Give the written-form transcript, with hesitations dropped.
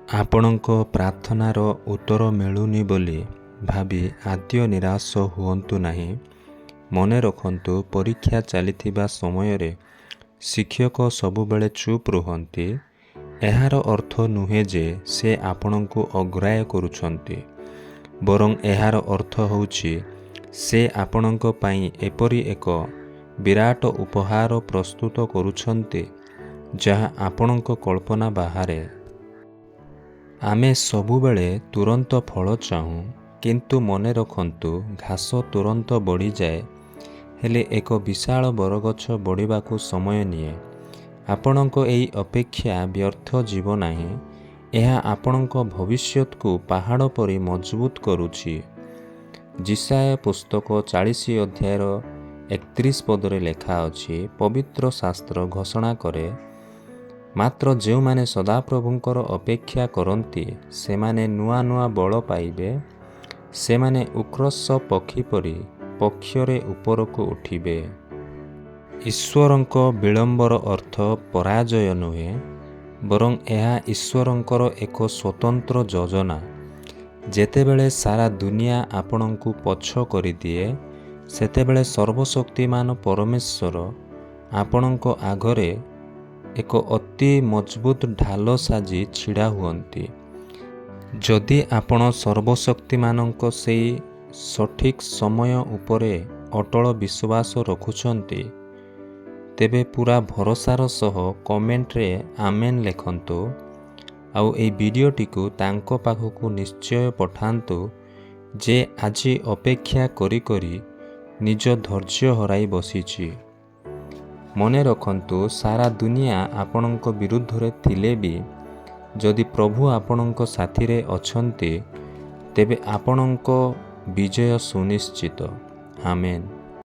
ଆପଣଙ୍କ ପ୍ରାର୍ଥନାର ଉତ୍ତର ମିଳୁନି ବୋଲି ଭାବି ଆଦୌ ନିରାଶ ହୁଅନ୍ତୁ ନାହିଁ। ମନେ ରଖନ୍ତୁ, ପରୀକ୍ଷା ଚାଲିଥିବା ସମୟରେ ଶିକ୍ଷକ ସବୁବେଳେ ଚୁପ୍ ରୁହନ୍ତି। ଏହାର ଅର୍ଥ ନୁହେଁ ଯେ ସେ ଆପଣଙ୍କୁ ଅଗ୍ରାହ୍ୟ କରୁଛନ୍ତି, ବରଂ ଏହାର ଅର୍ଥ ହେଉଛି ସେ ଆପଣଙ୍କ ପାଇଁ ଏପରି ଏକ ବିରାଟ ଉପହାର ପ୍ରସ୍ତୁତ କରୁଛନ୍ତି ଯାହା ଆପଣଙ୍କ କଳ୍ପନା ବାହାରେ। ଆମେ ସବୁବେଳେ ତୁରନ୍ତ ଫଳ ଚାହୁଁ, କିନ୍ତୁ ମନେ ରଖନ୍ତୁ, ଘାସ ତୁରନ୍ତ ବଢ଼ିଯାଏ, ହେଲେ ଏକ ବିଶାଳ ବରଗଛ ବଢ଼ିବାକୁ ସମୟ ନିଏ। ଆପଣଙ୍କ ଏହି ଅପେକ୍ଷା ବ୍ୟର୍ଥ ଯିବ ନାହିଁ। ଏହା ଆପଣଙ୍କ ଭବିଷ୍ୟତକୁ ପାହାଡ଼ ପରି ମଜବୁତ କରୁଛି। ଯିଶାୟା ପୁସ୍ତକ 40 ଅଧ୍ୟାୟର 31 ପଦରେ ଲେଖା ଅଛି, ପବିତ୍ର ଶାସ୍ତ୍ର ଘୋଷଣା କରେ, ମାତ୍ର ଯେଉଁମାନେ ସଦାପ୍ରଭୁଙ୍କର ଅପେକ୍ଷା କରନ୍ତି ସେମାନେ ନୂଆ ନୂଆ ବଳ ପାଇବେ। ସେମାନେ ଉତ୍କର୍ଷ ପକ୍ଷୀ ପରି ପକ୍ଷରେ ଉପରକୁ ଉଠିବେ। ଈଶ୍ୱରଙ୍କ ବିଳମ୍ବର ଅର୍ଥ ପରାଜୟ ନୁହେଁ, ବରଂ ଏହା ଈଶ୍ୱରଙ୍କର ଏକ ସ୍ୱତନ୍ତ୍ର ଯୋଜନା। ଯେତେବେଳେ ସାରା ଦୁନିଆ ଆପଣଙ୍କୁ ପଛ କରିଦିଏ, ସେତେବେଳେ ସର୍ବଶକ୍ତିମାନ ପରମେଶ୍ୱର ଆପଣଙ୍କ ଆଗରେ ଏକ ଅତି ମଜବୁତ ଢାଲ ସାଜି ଛିଡ଼ା ହୁଅନ୍ତି। ଯଦି ଆପଣ ସର୍ବଶକ୍ତିମାନଙ୍କ ସେହି ସଠିକ୍ ସମୟ ଉପରେ ଅଟଳ ବିଶ୍ୱାସ ରଖୁଛନ୍ତି, ତେବେ ପୂରା ଭରସାର ସହ କମେଣ୍ଟରେ ଆମେନ୍ ଲେଖନ୍ତୁ। ଆଉ ଏହି ଭିଡ଼ିଓଟିକୁ ତାଙ୍କ ପାଖକୁ ନିଶ୍ଚୟ ପଠାନ୍ତୁ ଯେ ଆଜି ଅପେକ୍ଷା କରି କରି ନିଜ ଧୈର୍ଯ୍ୟ ହରାଇ ବସିଛି। ମନେ ରଖନ୍ତୁ, ସାରା ଦୁନିଆ ଆପଣଙ୍କ ବିରୁଦ୍ଧରେ ଥିଲେ ବି ଯଦି ପ୍ରଭୁ ଆପଣଙ୍କ ସାଥିରେ ଅଛନ୍ତି, ତେବେ ଆପଣଙ୍କ ବିଜୟ ସୁନିଶ୍ଚିତ। ଆମେନ୍।